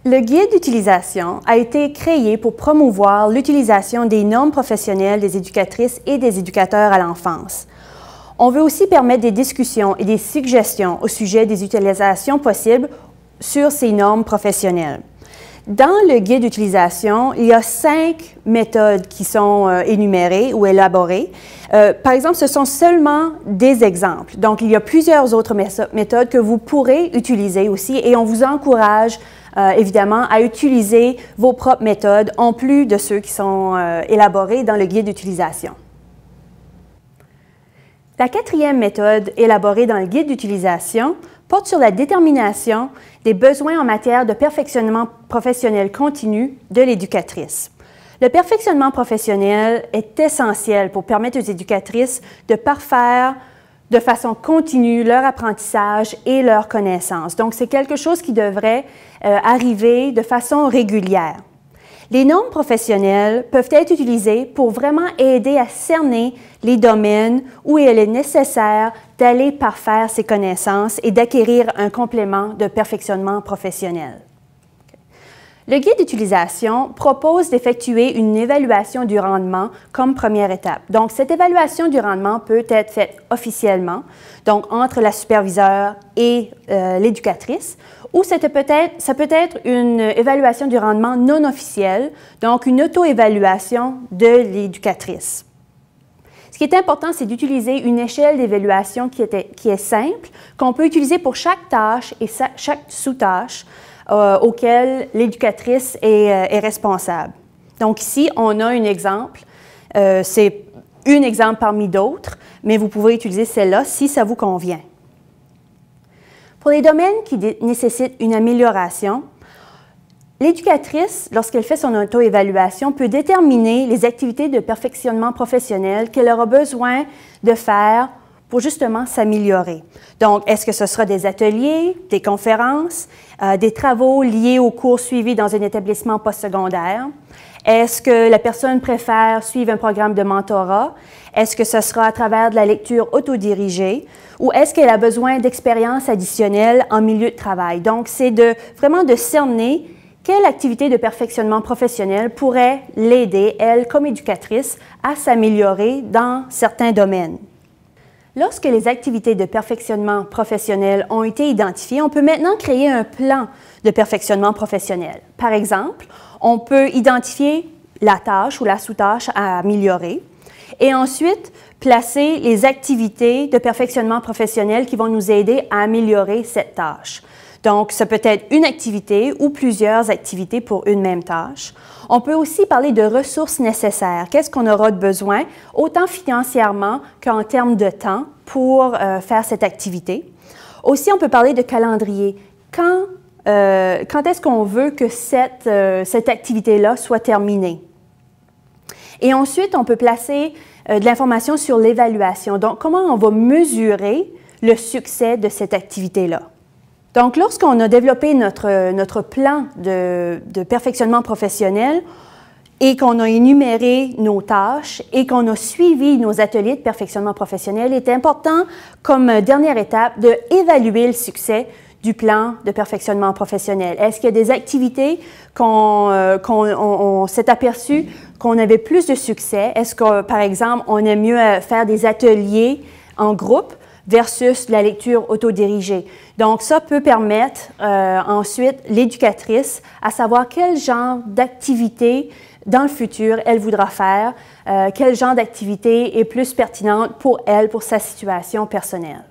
Le guide d'utilisation a été créé pour promouvoir l'utilisation des normes professionnelles des éducatrices et des éducateurs à l'enfance. On veut aussi permettre des discussions et des suggestions au sujet des utilisations possibles sur ces normes professionnelles. Dans le guide d'utilisation, il y a 5 méthodes qui sont énumérées ou élaborées. Par exemple, ce sont seulement des exemples. Donc, il y a plusieurs autres méthodes que vous pourrez utiliser aussi et on vous encourage évidemment à utiliser vos propres méthodes en plus de ceux qui sont élaborés dans le guide d'utilisation. La 4e méthode élaborée dans le guide d'utilisation porte sur la détermination des besoins en matière de perfectionnement professionnel continu de l'éducatrice. Le perfectionnement professionnel est essentiel pour permettre aux éducatrices de parfaire de façon continue leur apprentissage et leurs connaissances. Donc, c'est quelque chose qui devrait arriver de façon régulière. Les normes professionnelles peuvent être utilisées pour vraiment aider à cerner les domaines où il est nécessaire d'aller parfaire ses connaissances et d'acquérir un complément de perfectionnement professionnel. Le guide d'utilisation propose d'effectuer une évaluation du rendement comme première étape. Donc, cette évaluation du rendement peut être faite officiellement, donc entre la superviseure et l'éducatrice, ou ça peut être une évaluation du rendement non officielle, donc une auto-évaluation de l'éducatrice. Ce qui est important, c'est d'utiliser une échelle d'évaluation qui est simple, qu'on peut utiliser pour chaque tâche et chaque sous-tâche auquel l'éducatrice est responsable. Donc ici, on a un exemple. C'est un exemple parmi d'autres, mais vous pouvez utiliser celle-là si ça vous convient. Pour les domaines qui nécessitent une amélioration, l'éducatrice, lorsqu'elle fait son auto-évaluation, peut déterminer les activités de perfectionnement professionnel qu'elle aura besoin de faire pour justement s'améliorer. Donc, est-ce que ce sera des ateliers, des conférences, des travaux liés aux cours suivis dans un établissement postsecondaire? Est-ce que la personne préfère suivre un programme de mentorat? Est-ce que ce sera à travers de la lecture autodirigée? Ou est-ce qu'elle a besoin d'expériences additionnelles en milieu de travail? Donc, c'est vraiment de cerner quelle activité de perfectionnement professionnel pourrait l'aider, elle, comme éducatrice, à s'améliorer dans certains domaines. Lorsque les activités de perfectionnement professionnel ont été identifiées, on peut maintenant créer un plan de perfectionnement professionnel. Par exemple, on peut identifier la tâche ou la sous-tâche à améliorer et ensuite placer les activités de perfectionnement professionnel qui vont nous aider à améliorer cette tâche. Donc, ça peut être une activité ou plusieurs activités pour une même tâche. On peut aussi parler de ressources nécessaires. Qu'est-ce qu'on aura de besoin, autant financièrement qu'en termes de temps pour faire cette activité. Aussi, on peut parler de calendrier. Quand est-ce qu'on veut que cette activité-là soit terminée? Et ensuite, on peut placer de l'information sur l'évaluation. Donc, comment on va mesurer le succès de cette activité-là? Donc, lorsqu'on a développé notre plan de perfectionnement professionnel et qu'on a énuméré nos tâches et qu'on a suivi nos ateliers de perfectionnement professionnel, il est important, comme dernière étape, d'évaluer le succès du plan de perfectionnement professionnel. Est-ce qu'il y a des activités qu'on s'est aperçu qu'on avait plus de succès? Est-ce que, par exemple, on aime mieux faire des ateliers en groupe versus la lecture autodirigée? Donc, ça peut permettre ensuite l'éducatrice à savoir quel genre d'activité dans le futur elle voudra faire, quel genre d'activité est plus pertinente pour elle, pour sa situation personnelle.